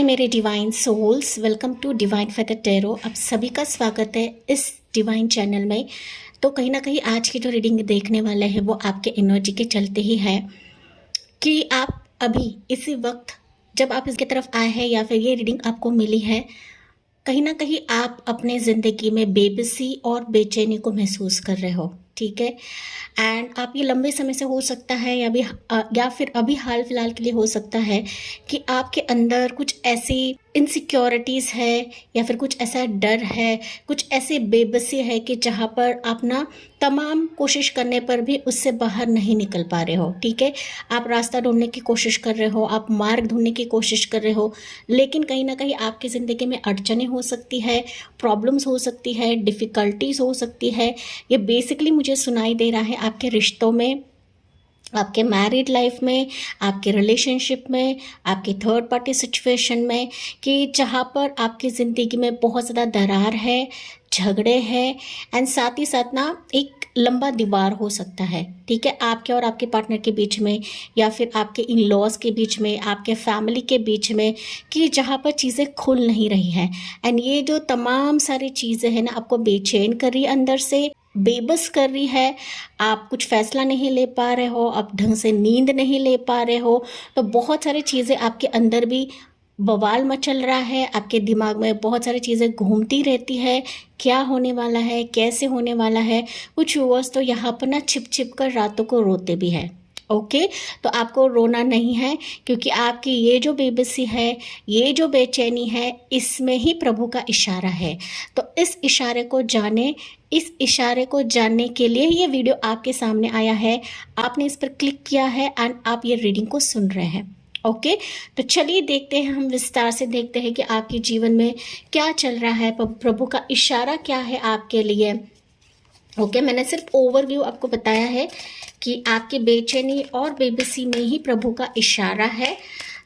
मेरे divine souls, welcome to divine feather tarot. आप सभी का स्वागत है इस डिवाइन चैनल में। तो कहीं ना कहीं आज की जो रीडिंग देखने वाले हैं वो आपके एनर्जी के चलते ही है कि आप अभी इसी वक्त जब आप इसके तरफ आए हैं या फिर ये रीडिंग आपको मिली है, कहीं ना कहीं आप अपने ज़िंदगी में बेबसी और बेचैनी को महसूस कर रहे हो। ठीक है, एंड आप ये लंबे समय से हो सकता है या फिर अभी हाल फिलहाल के लिए हो सकता है कि आपके अंदर कुछ ऐसी इनसिक्योरिटीज़ है या फिर कुछ ऐसा डर है, कुछ ऐसी बेबसी है कि जहाँ पर आप ना तमाम कोशिश करने पर भी उससे बाहर नहीं निकल पा रहे हो। ठीक है, आप रास्ता ढूंढने की कोशिश कर रहे हो, आप मार्ग ढूंढने की कोशिश कर रहे हो, लेकिन कहीं ना कहीं आपकी ज़िंदगी में अड़चनें हो सकती है, प्रॉब्लम्स हो सकती है, डिफ़िकल्टीज हो सकती है। ये बेसिकली मुझे सुनाई दे रहा है आपके रिश्तों में, आपके मैरिड लाइफ में, आपके रिलेशनशिप में, आपके थर्ड पार्टी सिचुएशन में, कि जहाँ पर आपकी ज़िंदगी में बहुत ज़्यादा दरार है, झगड़े हैं, एंड साथ ही साथ ना एक लंबा दीवार हो सकता है। ठीक है, आपके और आपके पार्टनर के बीच में, या फिर आपके इन लॉज के बीच में, आपके फैमिली के बीच में, कि जहाँ पर चीज़ें खुल नहीं रही हैं। एंड ये जो तमाम सारी चीज़ें हैं ना, आपको बेचैन कर रही है, अंदर से बेबस कर रही है। आप कुछ फैसला नहीं ले पा रहे हो, आप ढंग से नींद नहीं ले पा रहे हो, तो बहुत सारी चीज़ें आपके अंदर भी बवाल मचल रहा है। आपके दिमाग में बहुत सारी चीज़ें घूमती रहती है, क्या होने वाला है, कैसे होने वाला है। कुछ व्यूअर्स तो यहाँ पर ना छिप छिप कर रातों को रोते भी हैं। ओके, तो आपको रोना नहीं है, क्योंकि आपकी ये जो बेबसी है, ये जो बेचैनी है, इसमें ही प्रभु का इशारा है। तो इस इशारे को जाने, इस इशारे को जानने के लिए ये वीडियो आपके सामने आया है। आपने इस पर क्लिक किया है एंड आप ये रीडिंग को सुन रहे हैं। ओके, तो चलिए देखते हैं, हम विस्तार से देखते हैं कि आपके जीवन में क्या चल रहा है, प्रभु का इशारा क्या है आपके लिए। ओके, मैंने सिर्फ ओवरव्यू आपको बताया है कि आपकी बेचैनी और बेबसी में ही प्रभु का इशारा है।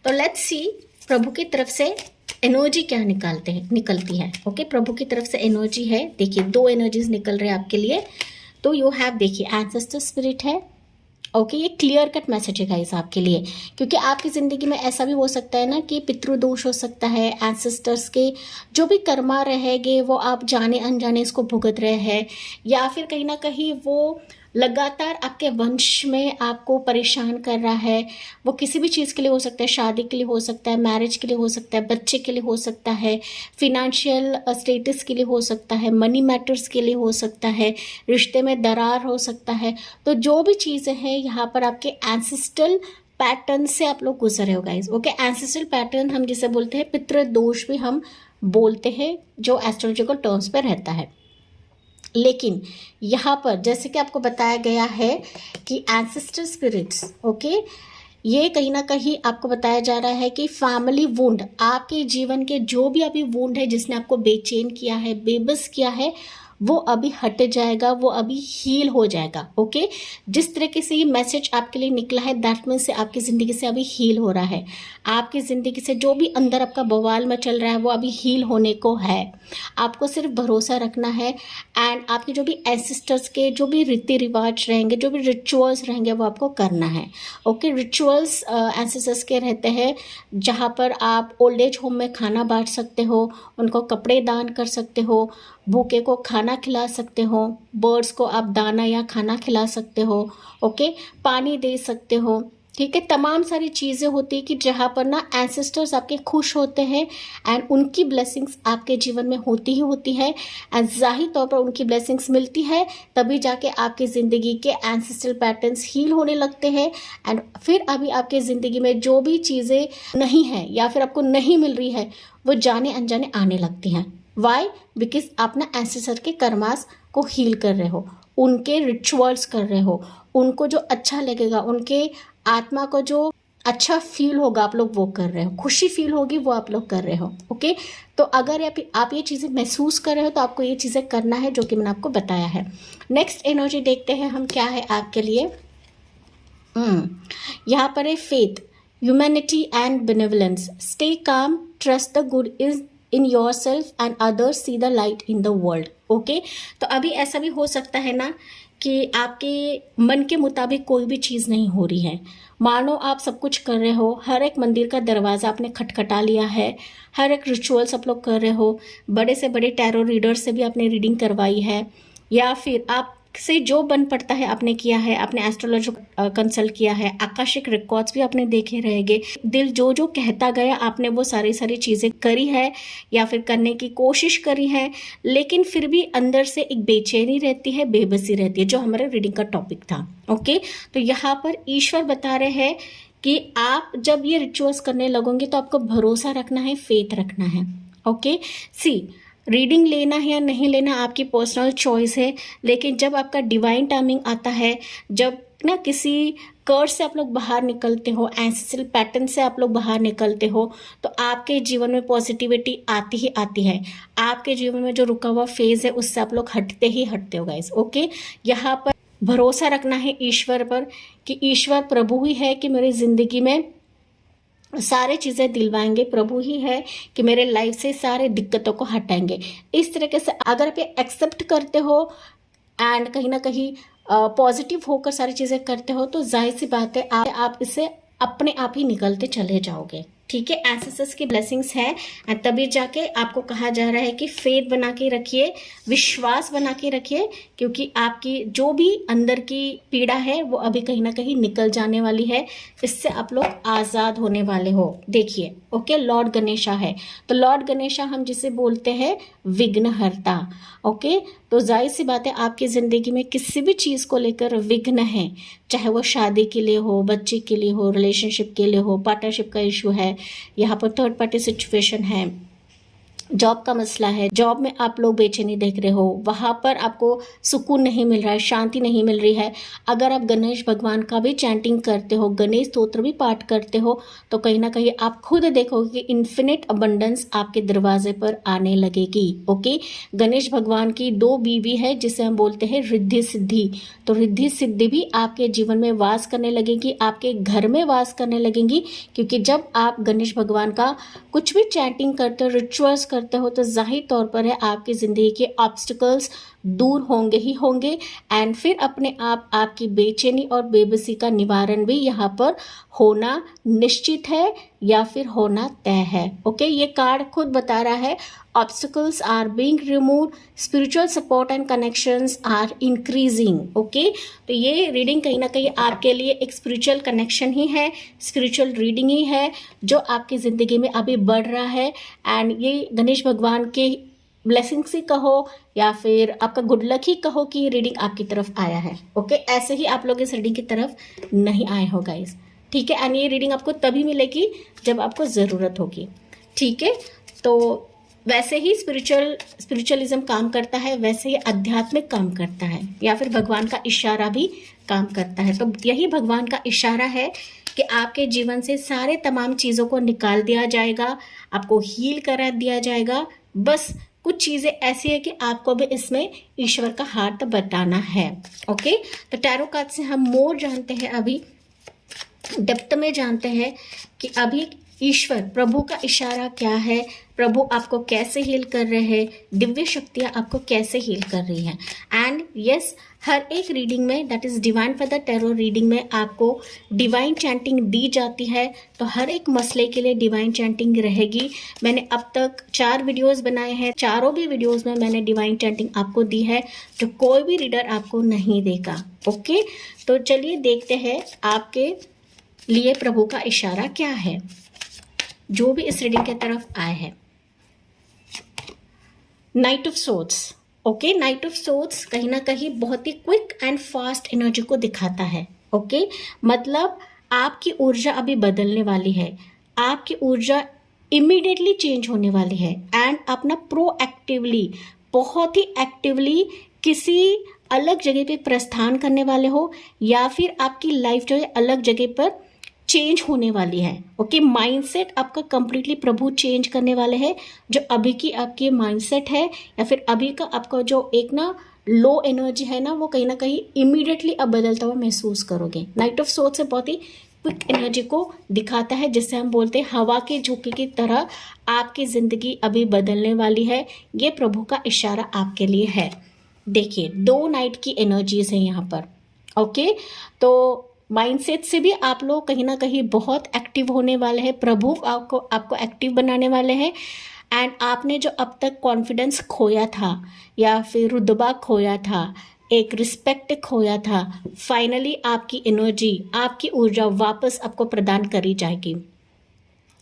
तो लेट्स सी प्रभु की तरफ से एनर्जी क्या निकलती है। ओके, प्रभु की तरफ से एनर्जी है। देखिए, दो एनर्जीज निकल रहे हैं आपके लिए। तो यू हैव, देखिए, एंसेस्टर स्पिरिट है। ओके, ये क्लियर कट मैसेज है गाइस आपके लिए, क्योंकि आपकी ज़िंदगी में ऐसा भी हो सकता है ना कि पितृदोष हो सकता है, एंसेस्टर्स के जो भी कर्मा रहेंगे वो आप जाने अनजाने इसको भुगत रहे हैं, या फिर कहीं ना कहीं वो लगातार आपके वंश में आपको परेशान कर रहा है। वो किसी भी चीज़ के लिए हो सकता है, शादी के लिए हो सकता है, मैरिज के लिए हो सकता है, बच्चे के लिए हो सकता है, फिनेंशियल स्टेटस के लिए हो सकता है, मनी मैटर्स के लिए हो सकता है, रिश्ते में दरार हो सकता है। तो जो भी चीज़ें हैं यहाँ पर आपके एंसेस्ट्रल पैटर्न से आप लोग गुजरे हो गाइस। ओके, एंसेस्ट्रल पैटर्न हम जिसे बोलते हैं पितृदोष भी हम बोलते हैं, जो एस्ट्रोलॉजिकल टर्म्स पर रहता है। लेकिन यहाँ पर जैसे कि आपको बताया गया है कि एंसेस्टर स्पिरिट्स, ओके, ये कहीं ना कहीं आपको बताया जा रहा है कि फैमिली वुंड, आपके जीवन के जो भी अभी वुंड है जिसने आपको बेचैन किया है, बेबस किया है, वो अभी हट जाएगा, वो अभी हील हो जाएगा। ओके, जिस तरीके से ये मैसेज आपके लिए निकला है, दैट मीन्स से आपकी ज़िंदगी से अभी हील हो रहा है। आपकी ज़िंदगी से जो भी अंदर आपका बवाल में चल रहा है वो अभी हील होने को है। आपको सिर्फ भरोसा रखना है, एंड आपके जो भी एंसेस्टर्स के जो भी रीति रिवाज रहेंगे, जो भी रिचुअल्स रहेंगे, वो आपको करना है। ओके, रिचुअल्स एंसेस्टर्स के रहते हैं, जहाँ पर आप ओल्ड एज होम में खाना बांट सकते हो, उनको कपड़े दान कर सकते हो, भूखे को खाना खिला सकते हो, बर्ड्स को आप दाना या खाना खिला सकते हो। ओके, पानी दे सकते हो। ठीक है, तमाम सारी चीज़ें होती है कि जहाँ पर ना एंसेस्टर्स आपके खुश होते हैं, एंड उनकी ब्लेसिंग्स आपके जीवन में होती ही होती है, एंड जाहिर तौर पर उनकी ब्लेसिंग्स मिलती है, तभी जाके आपकी ज़िंदगी के एंसेस्ट्रल पैटर्न्स हील होने लगते हैं। एंड फिर अभी आपके ज़िंदगी में जो भी चीज़ें नहीं हैं या फिर आपको नहीं मिल रही है, वो जाने अनजाने आने लगती हैं। वाई? बिकॉज आप ना एंसेस्टर के कर्मास को हील कर रहे हो, उनके रिचुअल्स कर रहे हो, उनको जो अच्छा लगेगा, उनके आत्मा को जो अच्छा फील होगा, आप लोग वो कर रहे हो, खुशी फील होगी वो आप लोग कर रहे हो। ओके, तो अगर आप ये चीज़ें महसूस कर रहे हो तो आपको ये चीज़ें करना है जो कि मैंने आपको बताया है। नेक्स्ट एनर्जी देखते हैं हम क्या है आपके लिए। यहाँ पर है faith, humanity and benevolence. Stay calm, trust the good is in yourself and others, see the light in the world. Okay. तो अभी ऐसा भी हो सकता है ना कि आपके मन के मुताबिक कोई भी चीज़ नहीं हो रही है। मानो आप सब कुछ कर रहे हो, हर एक मंदिर का दरवाज़ा आपने खटखटा लिया है, हर एक रिचुअल्स आप लोग कर रहे हो, बड़े से बड़े टैरो रीडर से भी आपने रीडिंग करवाई है, या फिर आप से जो बन पड़ता है आपने किया है, आपने एस्ट्रोलॉजी कंसल्ट किया है, आकाशिक रिकॉर्ड्स भी आपने देखे रहेंगे। दिल जो जो कहता गया आपने वो सारी सारी चीज़ें करी है या फिर करने की कोशिश करी है, लेकिन फिर भी अंदर से एक बेचैनी रहती है, बेबसी रहती है, जो हमारे रीडिंग का टॉपिक था। ओके, तो यहाँ पर ईश्वर बता रहे हैं कि आप जब ये रिचुअल्स करने लगोगे तो आपको भरोसा रखना है, फेथ रखना है। ओके, सी रीडिंग लेना है या नहीं लेना आपकी पर्सनल चॉइस है, लेकिन जब आपका डिवाइन टाइमिंग आता है, जब ना किसी कर्ज से आप लोग बाहर निकलते हो, एंसेस्ट्रल पैटर्न से आप लोग बाहर निकलते हो, तो आपके जीवन में पॉजिटिविटी आती ही आती है। आपके जीवन में जो रुका हुआ फेज है उससे आप लोग हटते ही हटते हो गाइस। ओके, यहाँ पर भरोसा रखना है ईश्वर पर कि ईश्वर प्रभु ही है कि मेरी जिंदगी में सारे चीज़ें दिलवाएंगे, प्रभु ही है कि मेरे लाइफ से सारे दिक्कतों को हटाएंगे। इस तरीके से अगर आप ये एक्सेप्ट करते हो एंड कहीं ना कहीं पॉजिटिव होकर सारी चीज़ें करते हो, तो जाहिर सी बात है आप इससे अपने आप ही निकलते चले जाओगे। ठीक है, एंसेस्टर्स की ब्लेसिंग्स है एंड तभी जाके आपको कहा जा रहा है कि फेथ बना के रखिए, विश्वास बना के रखिए, क्योंकि आपकी जो भी अंदर की पीड़ा है वो अभी कहीं ना कहीं निकल जाने वाली है। इससे आप लोग आज़ाद होने वाले हो। देखिए, ओके, लॉर्ड गणेशा है, तो लॉर्ड गणेशा हम जिसे बोलते हैं विघ्नहर्ता। ओके, तो जाहिर सी बात है आपकी ज़िंदगी में किसी भी चीज़ को लेकर विघ्न है, चाहे वो शादी के लिए हो, बच्चे के लिए हो, रिलेशनशिप के लिए हो, पार्टनरशिप का इशू है, यहाँ पर थर्ड पार्टी सिचुएशन है, जॉब का मसला है, जॉब में आप लोग बेचैनी देख रहे हो, वहाँ पर आपको सुकून नहीं मिल रहा है, शांति नहीं मिल रही है। अगर आप गणेश भगवान का भी चैंटिंग करते हो, गणेश स्तोत्र भी पाठ करते हो, तो कहीं ना कहीं आप खुद देखोगे कि इन्फिनिट अबंडेंस आपके दरवाजे पर आने लगेगी। ओके, गणेश भगवान की 2 बीवी है जिसे हम बोलते हैं रिद्धि सिद्धि, तो रिद्धि सिद्धि भी आपके जीवन में वास करने लगेगी, आपके घर में वास करने लगेंगी, क्योंकि जब आप गणेश भगवान का कुछ भी चैंटिंग करते हो, रिचुअल्स करते हो, तो जाहिर तौर पर है आपकी ज़िंदगी के ऑब्स्टिकल्स दूर होंगे ही होंगे एंड फिर अपने आप आपकी बेचैनी और बेबसी का निवारण भी यहाँ पर होना निश्चित है या फिर होना तय है। ओके, ये कार्ड खुद बता रहा है obstacles are being removed, spiritual support and connections are increasing. Okay, तो ये रीडिंग कहीं ना कहीं आपके लिए एक स्पिरिचुअल कनेक्शन ही है, स्पिरिचुअल रीडिंग ही है जो आपकी ज़िंदगी में अभी बढ़ रहा है एंड ये गणेश भगवान के ब्लेसिंग्स ही कहो या फिर आपका गुड लक ही कहो कि ये रीडिंग आपकी तरफ आया है। ओके, ऐसे ही आप लोग इस रीडिंग की तरफ नहीं आए हो गाइस। ठीक है, एंड ये रीडिंग आपको तभी मिलेगी जब आपको ज़रूरत होगी। ठीक है, तो वैसे ही स्पिरिचुअलिज्म काम करता है, वैसे ही आध्यात्मिक काम करता है, या फिर भगवान का इशारा भी काम करता है। तो यही भगवान का इशारा है कि आपके जीवन से सारे तमाम चीज़ों को निकाल दिया जाएगा, आपको हील करा दिया जाएगा। बस कुछ चीज़ें ऐसी है कि आपको भी इसमें ईश्वर का हाथ बताना है। ओके, तो टैरो कार्ड से हम मोर जानते हैं, अभी डेप्थ में जानते हैं कि अभी ईश्वर प्रभु का इशारा क्या है, प्रभु आपको कैसे हील कर रहे हैं, दिव्य शक्तियाँ आपको कैसे हील कर रही हैं। एंड यस, हर एक रीडिंग में, that is divine for the tarot reading में आपको डिवाइन चैंटिंग दी जाती है, तो हर एक मसले के लिए डिवाइन चैंटिंग रहेगी। मैंने अब तक 4 वीडियोस बनाए हैं, चारों भी वीडियोस में मैंने डिवाइन चैंटिंग आपको दी है जो कोई भी रीडर आपको नहीं देगा। ओके, तो चलिए देखते हैं आपके लिए प्रभु का इशारा क्या है जो भी इस रीडिंग की तरफ आए हैं। Night of swords. Okay, night of swords कहीं ना कहीं बहुत ही क्विक एंड फास्ट एनर्जी को दिखाता है। ओके, मतलब आपकी ऊर्जा अभी बदलने वाली है, आपकी ऊर्जा इमीडिएटली चेंज होने वाली है एंड अपना प्रोएक्टिवली, बहुत ही एक्टिवली किसी अलग जगह पे प्रस्थान करने वाले हो, या फिर आपकी लाइफ जो है अलग जगह पर चेंज होने वाली है। ओके, माइंडसेट आपका कंप्लीटली प्रभु चेंज करने वाले हैं। जो अभी की आपकी माइंडसेट है या फिर अभी का आपका जो एक ना लो एनर्जी है ना, वो कहीं ना कहीं इमीडिएटली अब बदलता हुआ महसूस करोगे। नाइट ऑफ सोर्ड्स से बहुत ही क्विक एनर्जी को दिखाता है, जिससे हम बोलते हैं हवा के झोंके की तरह आपकी ज़िंदगी अभी बदलने वाली है। ये प्रभु का इशारा आपके लिए है। देखिए 2 नाइट की एनर्जीज है यहाँ पर। ओके, तो माइंडसेट से भी आप लोग कहीं ना कहीं बहुत एक्टिव होने वाले हैं। प्रभु आपको एक्टिव बनाने वाले हैं। एंड आपने जो अब तक कॉन्फिडेंस खोया था या फिर रुतबा खोया था, एक रिस्पेक्ट खोया था, फाइनली आपकी एनर्जी, आपकी ऊर्जा वापस आपको प्रदान करी जाएगी।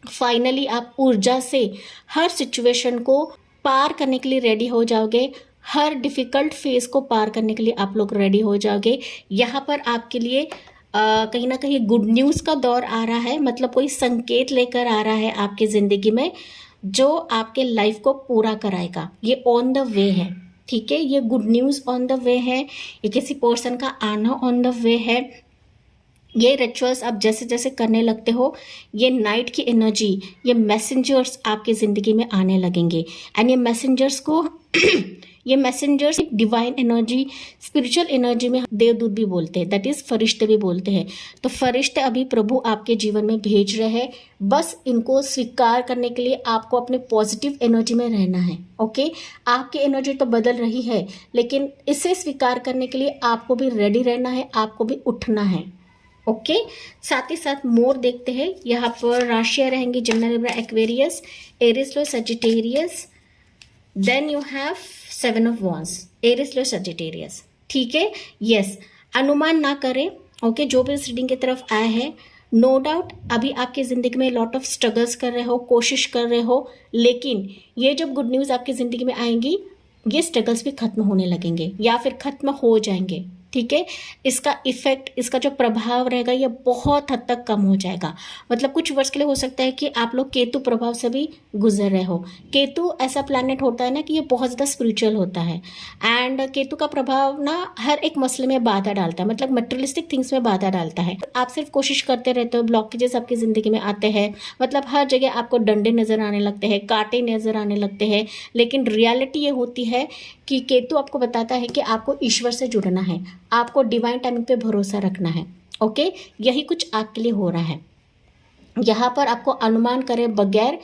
फाइनली आप ऊर्जा से हर सिचुएशन को पार करने के लिए रेडी हो जाओगे। हर डिफ़िकल्ट फेज को पार करने के लिए आप लोग रेडी हो जाओगे। यहाँ पर आपके लिए कहीं ना कहीं गुड न्यूज़ का दौर आ रहा है, मतलब कोई संकेत लेकर आ रहा है आपकी ज़िंदगी में जो आपके लाइफ को पूरा कराएगा। ये ऑन द वे है, ठीक है, ये good news on the way है, ये किसी पर्सन का आना ऑन द वे है। ये रिचुअल्स आप जैसे जैसे करने लगते हो, ये नाइट की एनर्जी, ये मैसेंजर्स आपकी ज़िंदगी में आने लगेंगे। एंड ये मैसेंजर्स को ये messengers divine energy, spiritual energy में देवदूत भी बोलते हैं, दैट इज़ फरिश्ते भी बोलते हैं। तो फरिश्ते अभी प्रभु आपके जीवन में भेज रहे हैं। बस इनको स्वीकार करने के लिए आपको अपने पॉजिटिव एनर्जी में रहना है। ओके, आपकी एनर्जी तो बदल रही है, लेकिन इसे स्वीकार करने के लिए आपको भी रेडी रहना है, आपको भी उठना है। ओके, साथ ही साथ मोर देखते हैं। यहाँ पर राशियाँ रहेंगी general Libra Aquarius, Aries Leo Sagittarius, then you have 7 of wands, Aries Leo Sagittarius. ठीक है, यस, अनुमान ना करें। ओके, जो भी इस रीडिंग की तरफ आए हैं, नो डाउट अभी आपकी ज़िंदगी में लॉट ऑफ स्ट्रगल्स कर रहे हो, कोशिश कर रहे हो, लेकिन ये जब गुड न्यूज़ आपकी ज़िंदगी में आएंगी, ये स्ट्रगल्स भी खत्म होने लगेंगे या फिर खत्म हो जाएंगे। ठीक है, इसका इफेक्ट, इसका जो प्रभाव रहेगा ये बहुत हद तक कम हो जाएगा। मतलब कुछ वर्ष के लिए हो सकता है कि आप लोग केतु प्रभाव से भी गुजर रहे हो। केतु ऐसा प्लैनेट होता है ना कि ये बहुत ज़्यादा स्पिरिचुअल होता है। एंड केतु का प्रभाव ना हर एक मसले में बाधा डालता है, मतलब मटेरियलिस्टिक थिंग्स में बाधा डालता है। आप सिर्फ कोशिश करते रहते हो, ब्लॉकेजेस आपकी ज़िंदगी में आते हैं, मतलब हर जगह आपको डंडे नज़र आने लगते हैं, कांटे नज़र आने लगते हैं। लेकिन रियलिटी ये होती है कि केतु आपको बताता है कि आपको ईश्वर से जुड़ना है, आपको डिवाइन टाइमिंग पे भरोसा रखना है। ओके, यही कुछ आपके लिए हो रहा है। यहाँ पर आपको अनुमान करे बगैर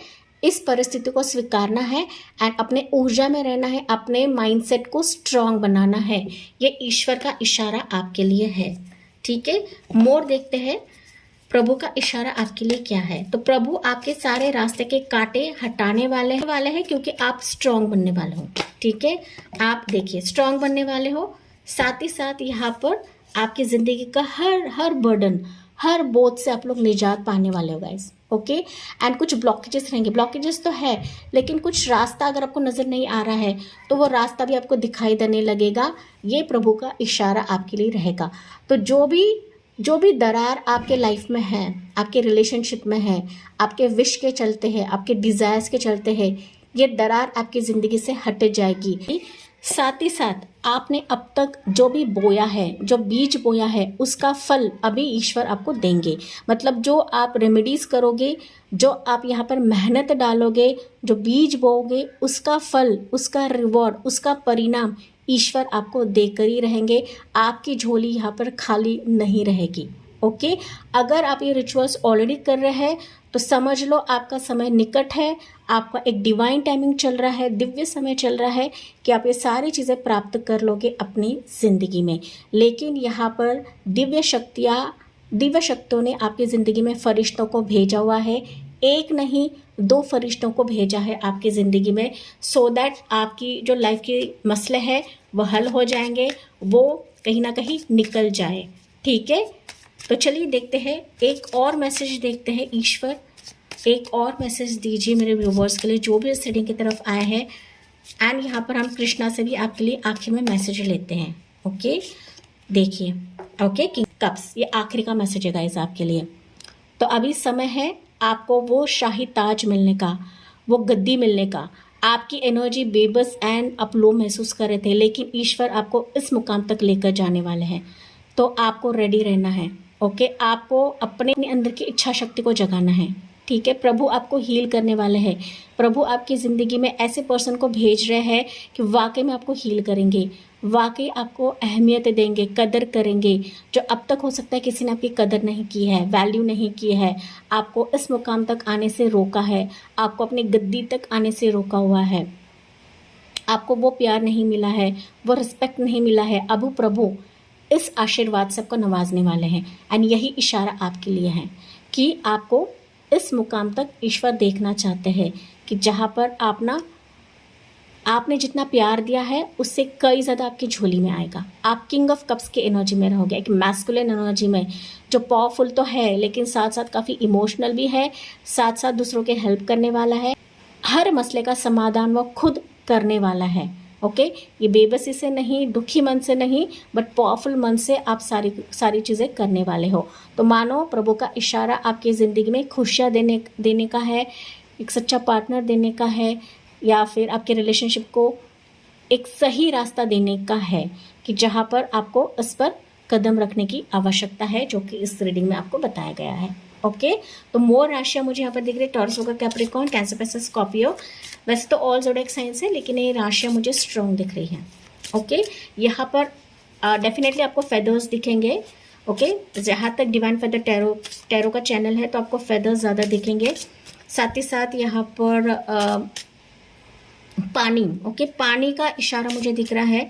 इस परिस्थिति को स्वीकारना है एंड अपने ऊर्जा में रहना है, अपने माइंडसेट को स्ट्रांग बनाना है। ये ईश्वर का इशारा आपके लिए है। ठीक है, मोर देखते हैं प्रभु का इशारा आपके लिए क्या है। तो प्रभु आपके सारे रास्ते के कांटे हटाने वाले हैं क्योंकि आप स्ट्रांग बनने वाले हो। ठीक है, आप देखिए स्ट्रांग बनने वाले हो। साथ ही साथ यहाँ पर आपकी ज़िंदगी का हर बर्डन, हर बोझ से आप लोग निजात पाने वाले हो गाइस। ओके, एंड कुछ ब्लॉकेजेस रहेंगे, ब्लॉकेजेस तो है, लेकिन कुछ रास्ता अगर आपको नज़र नहीं आ रहा है तो वो रास्ता भी आपको दिखाई देने लगेगा। ये प्रभु का इशारा आपके लिए रहेगा। तो जो भी दरार आपके लाइफ में है, आपके रिलेशनशिप में है, आपके विश के चलते हैं, आपके डिज़ायर्स के चलते हैं, ये दरार आपकी ज़िंदगी से हट जाएगी। साथ ही साथ आपने अब तक जो भी बोया है, जो बीज बोया है, उसका फल अभी ईश्वर आपको देंगे। मतलब जो आप रेमेडीज़ करोगे, जो आप यहाँ पर मेहनत डालोगे, जो बीज बोओगे, उसका फल, उसका रिवॉर्ड, उसका परिणाम ईश्वर आपको देकर ही रहेंगे। आपकी झोली यहाँ पर खाली नहीं रहेगी। ओके, अगर आप ये रिचुअल्स ऑलरेडी कर रहे हैं तो समझ लो आपका समय निकट है, आपका एक डिवाइन टाइमिंग चल रहा है, दिव्य समय चल रहा है कि आप ये सारी चीज़ें प्राप्त कर लोगे अपनी ज़िंदगी में। लेकिन यहाँ पर दिव्य शक्तियों ने आपकी ज़िंदगी में फरिश्तों को भेजा हुआ है। एक नहीं 2 फरिश्तों को भेजा है आपकी ज़िंदगी में, सो दैट आपकी जो लाइफ के मसले हैं वो हल हो जाएंगे, वो कहीं ना कहीं निकल जाए। ठीक है, तो चलिए देखते हैं, एक और मैसेज देखते हैं। ईश्वर एक और मैसेज दीजिए मेरे व्यूवर्स के लिए जो भी इस रीडिंग की तरफ आए हैं। एंड यहाँ पर हम कृष्णा से भी आपके लिए आखिर में मैसेज लेते हैं। ओके, देखिए, ओके, किंग कप्स, ये आखिरी का मैसेज है गाइस आपके लिए। तो अभी समय है आपको वो शाही ताज मिलने का, वो गद्दी मिलने का। आपकी एनर्जी बेबस एंड आप लो महसूस कर रहे थे, लेकिन ईश्वर आपको इस मुकाम तक लेकर जाने वाले हैं। तो आपको रेडी रहना है। ओके, आपको अपने अंदर की इच्छा शक्ति को जगाना है। ठीक है, प्रभु आपको हील करने वाले हैं। प्रभु आपकी ज़िंदगी में ऐसे पर्सन को भेज रहे हैं कि वाकई में आपको हील करेंगे, वाकई आपको अहमियत देंगे, कदर करेंगे। जो अब तक हो सकता है किसी ने आपकी कदर नहीं की है, वैल्यू नहीं की है, आपको इस मुकाम तक आने से रोका है, आपको अपनी गद्दी तक आने से रोका हुआ है, आपको वो प्यार नहीं मिला है, वो रिस्पेक्ट नहीं मिला है, अब प्रभु इस आशीर्वाद से आपको नवाजने वाले हैं। एंड यही इशारा आपके लिए है कि आपको इस मुकाम तक ईश्वर देखना चाहते हैं कि जहाँ पर आपने जितना प्यार दिया है उससे कई ज़्यादा आपकी झोली में आएगा। आप किंग ऑफ कप्स के एनर्जी में रहोगे, एक मैस्कुलिन एनर्जी में, जो पावरफुल तो है लेकिन साथ साथ काफ़ी इमोशनल भी है, साथ साथ दूसरों के हेल्प करने वाला है, हर मसले का समाधान वो खुद करने वाला है। ओके, ये बेबसी से नहीं, दुखी मन से नहीं, बट पावरफुल मन से आप सारी चीज़ें करने वाले हो। तो मानो प्रभु का इशारा आपकी ज़िंदगी में खुशियाँ देने का है, एक सच्चा पार्टनर देने का है, या फिर आपके रिलेशनशिप को एक सही रास्ता देने का है कि जहाँ पर आपको इस पर कदम रखने की आवश्यकता है, जो कि इस रीडिंग में आपको बताया गया है। ओके, तो मोर राशियाँ मुझे यहाँ पर दिख रही है, टॉरस होगा, कैप्रिकॉर्न, कैंसर, पिस्सस, स्कॉर्पियो। वैसे तो ऑल ज़ोडिएक साइन है, लेकिन ये राशियाँ मुझे स्ट्रॉन्ग दिख रही हैं। ओके, यहाँ पर डेफिनेटली आपको फेदर्स दिखेंगे। ओके, जहाँ तक डिवाइन फेदर टैरो का चैनल है तो आपको फेदर्स ज़्यादा दिखेंगे। साथ ही साथ यहाँ पर पानी, ओके, पानी का इशारा मुझे दिख रहा है।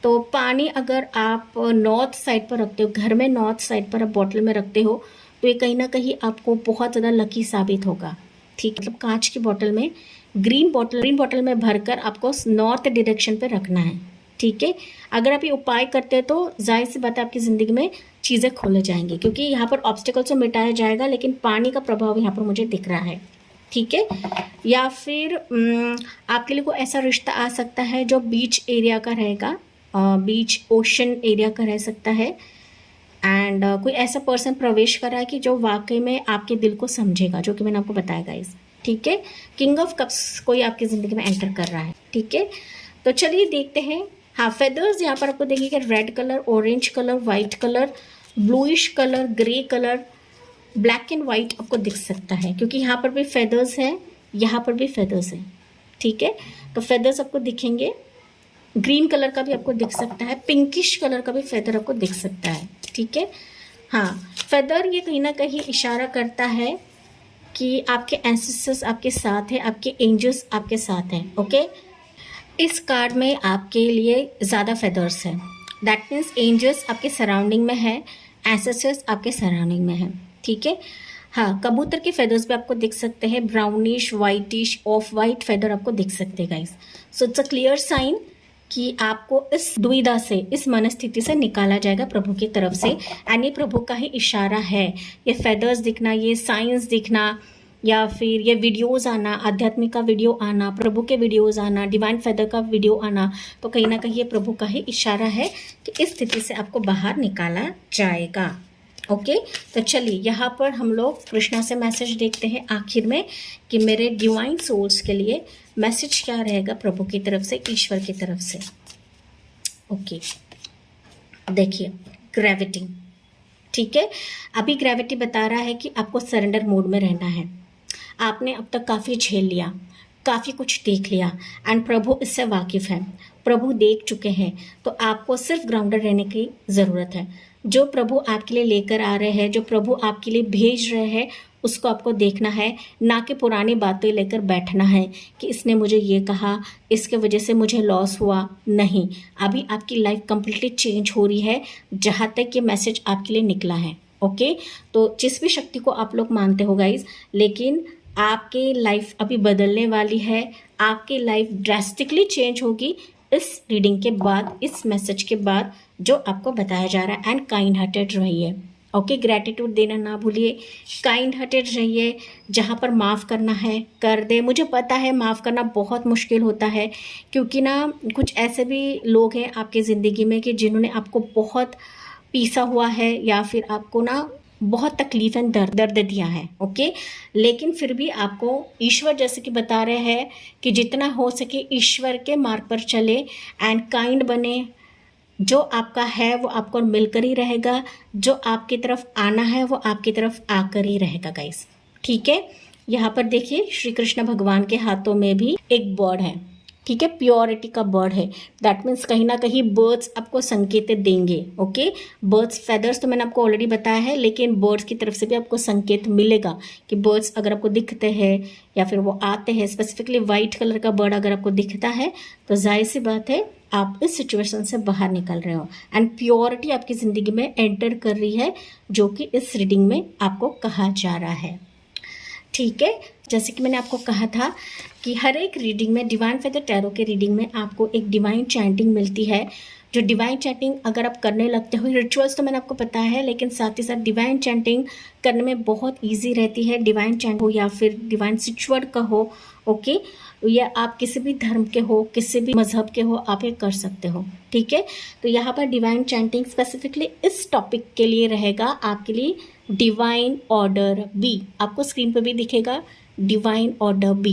तो पानी अगर आप नॉर्थ साइड पर रखते हो, घर में नॉर्थ साइड पर आप बॉटल में रखते हो, तो ये कहीं ना कहीं आपको बहुत ज़्यादा लकी साबित होगा। ठीक, मतलब कांच की बॉटल में, ग्रीन बॉटल में भरकर आपको नॉर्थ डायरेक्शन पे रखना है। ठीक है, अगर आप ये उपाय करते हैं तो जाहिर सी बात है आपकी ज़िंदगी में चीज़ें खुल जाएंगी, क्योंकि यहाँ पर ऑब्स्टिकल तो मिटाया जाएगा, लेकिन पानी का प्रभाव यहाँ पर मुझे दिख रहा है। ठीक है, या फिर आपके लिए कोई ऐसा रिश्ता आ सकता है जो बीच एरिया का रहेगा, बीच ओशन एरिया का रह सकता है। एंड कोई ऐसा पर्सन प्रवेश कर रहा है कि जो वाकई में आपके दिल को समझेगा, जो कि मैंने आपको बताया गाइस। ठीक है, किंग ऑफ कप्स कोई आपकी ज़िंदगी में एंटर कर रहा है। ठीक है, तो चलिए देखते हैं। हाँ, फेदर्स यहाँ पर आपको देखिएगा, red colour, orange colour, white colour, bluish colour, grey colour, black and white आपको दिख सकता है, क्योंकि यहाँ पर भी फेदर्स है, यहाँ पर भी फेदर्स है। ठीक है, तो फेदर्स आपको दिखेंगे। ग्रीन कलर का भी आपको दिख सकता है, पिंकिश कलर का भी फेदर आपको दिख सकता है। ठीक है, हाँ, फेदर ये कहीं ना कहीं इशारा करता है कि आपके एंसेस्टर्स आपके साथ हैं, आपके एंजल्स आपके साथ हैं। ओके, इस कार्ड में आपके लिए ज़्यादा फेदर्स हैं, दैट मीन्स एंजल्स आपके सराउंडिंग में है, एंसेस्टर्स आपके सराउंडिंग में है। ठीक है, हाँ, कबूतर के फेदर्स भी आपको दिख सकते हैं, brownish, whitish, off white feather आपको दिख सकते हैं guys. So it's a clear sign कि आपको इस दुविधा से, इस मनस्थिति से निकाला जाएगा प्रभु की तरफ से। एंड ये प्रभु का ही इशारा है, ये फेदर्स दिखना, ये साइंस दिखना, या फिर ये वीडियोस आना, आध्यात्मिक का वीडियो आना, प्रभु के वीडियोस आना, डिवाइन फेदर का वीडियो आना, तो कहीं ना कहीं ये प्रभु का ही इशारा है कि इस स्थिति से आपको बाहर निकाला जाएगा। ओके, तो चलिए यहाँ पर हम लोग कृष्णा से मैसेज देखते हैं आखिर में कि मेरे डिवाइन सोल्स के लिए मैसेज क्या रहेगा प्रभु की तरफ से, ईश्वर की तरफ से। ओके, देखिए ग्रेविटी। ठीक है, अभी ग्रेविटी बता रहा है कि आपको सरेंडर मोड में रहना है। आपने अब तक काफ़ी झेल लिया, काफ़ी कुछ देख लिया, एंड प्रभु इससे वाकिफ़ है, प्रभु देख चुके हैं। तो आपको सिर्फ ग्राउंडेड रहने की ज़रूरत है। जो प्रभु आपके लिए लेकर आ रहे हैं, जो प्रभु आपके लिए भेज रहे हैं, उसको आपको देखना है, ना कि पुरानी बातें लेकर बैठना है कि इसने मुझे ये कहा, इसके वजह से मुझे लॉस हुआ। नहीं, अभी आपकी लाइफ कंप्लीटली चेंज हो रही है जहाँ तक ये मैसेज आपके लिए निकला है। ओके, तो जिस भी शक्ति को आप लोग मानते हो गाइज, लेकिन आपकी लाइफ अभी बदलने वाली है, आपकी लाइफ ड्रास्टिकली चेंज होगी इस रीडिंग के बाद, इस मैसेज के बाद जो आपको बताया जा रहा है। एंड काइंड हार्टेड रहिए। ओके, ग्रैटिट्यूड देना ना भूलिए, काइंड हार्टेड रहिए, जहाँ पर माफ़ करना है कर दे। मुझे पता है माफ़ करना बहुत मुश्किल होता है, क्योंकि ना कुछ ऐसे भी लोग हैं आपकी ज़िंदगी में कि जिन्होंने आपको बहुत पीसा हुआ है, या फिर आपको ना बहुत तकलीफ एंड दर्द दिया है। ओके, लेकिन फिर भी आपको ईश्वर जैसे कि बता रहे हैं कि जितना हो सके ईश्वर के मार्ग पर चले एंड काइंड बने। जो आपका है वो आपको मिलकर ही रहेगा, जो आपकी तरफ आना है वो आपकी तरफ आकर ही रहेगा गाइस। ठीक है, यहाँ पर देखिए श्री कृष्ण भगवान के हाथों में भी एक बर्ड है। ठीक है, प्योरिटी का बर्ड है। दैट मीन्स कहीं ना कहीं बर्ड्स आपको संकेत देंगे। ओके, बर्ड्स फेदर्स तो मैंने आपको ऑलरेडी बताया है, लेकिन बर्ड्स की तरफ से भी आपको संकेत मिलेगा कि बर्ड्स अगर आपको दिखते हैं या फिर वो आते हैं, स्पेसिफिकली वाइट कलर का बर्ड अगर आपको दिखता है तो जाहिर सी बात है आप इस सिचुएशन से बाहर निकल रहे हो एंड प्योरिटी आपकी ज़िंदगी में एंटर कर रही है, जो कि इस रीडिंग में आपको कहा जा रहा है। ठीक है, जैसे कि मैंने आपको कहा था कि हर एक रीडिंग में, डिवाइन फेदर टैरो के रीडिंग में आपको एक डिवाइन चैंटिंग मिलती है। जो डिवाइन चैंटिंग अगर आप करने लगते हो, रिचुअल्स तो मैंने आपको पता है, लेकिन साथ ही साथ डिवाइन चैंटिंग करने में बहुत इजी रहती है। डिवाइन चैंट हो या फिर डिवाइन सिचुअल का हो, ओके, या आप किसी भी धर्म के हो, किसी भी मजहब के हो, आप ये कर सकते हो। ठीक है, तो यहाँ पर डिवाइन चैंटिंग स्पेसिफिकली इस टॉपिक के लिए रहेगा आपके लिए डिवाइन ऑर्डर बी। आपको स्क्रीन पर भी दिखेगा डिवाइन ऑर्डर बी।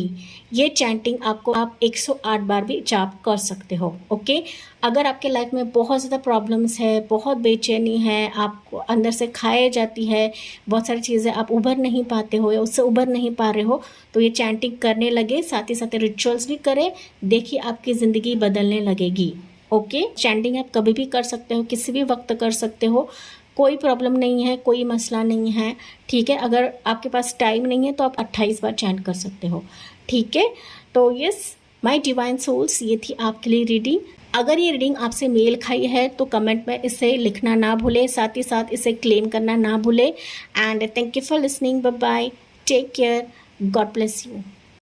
ये चैंटिंग आपको आप 108 बार भी जाप कर सकते हो। ओके, अगर आपके लाइफ में बहुत ज़्यादा प्रॉब्लम्स है, बहुत बेचैनी है, आपको अंदर से खाए जाती है, बहुत सारी चीज़ें आप उभर नहीं पाते हो या उससे उभर नहीं पा रहे हो, तो ये चैंटिंग करने लगे, साथ ही साथ रिचुअल्स भी करें, देखिए आपकी ज़िंदगी बदलने लगेगी। ओके, चैंटिंग आप कभी भी कर सकते हो, किसी भी वक्त कर सकते हो, कोई प्रॉब्लम नहीं है, कोई मसला नहीं है। ठीक है, अगर आपके पास टाइम नहीं है तो आप 28 बार चैंट कर सकते हो। ठीक है, तो यस माय डिवाइन सोल्स, ये थी आपके लिए रीडिंग। अगर ये रीडिंग आपसे मेल खाई है तो कमेंट में इसे लिखना ना भूले, साथ ही साथ इसे क्लेम करना ना भूले। And thank you for listening, bye bye, take care, God bless you.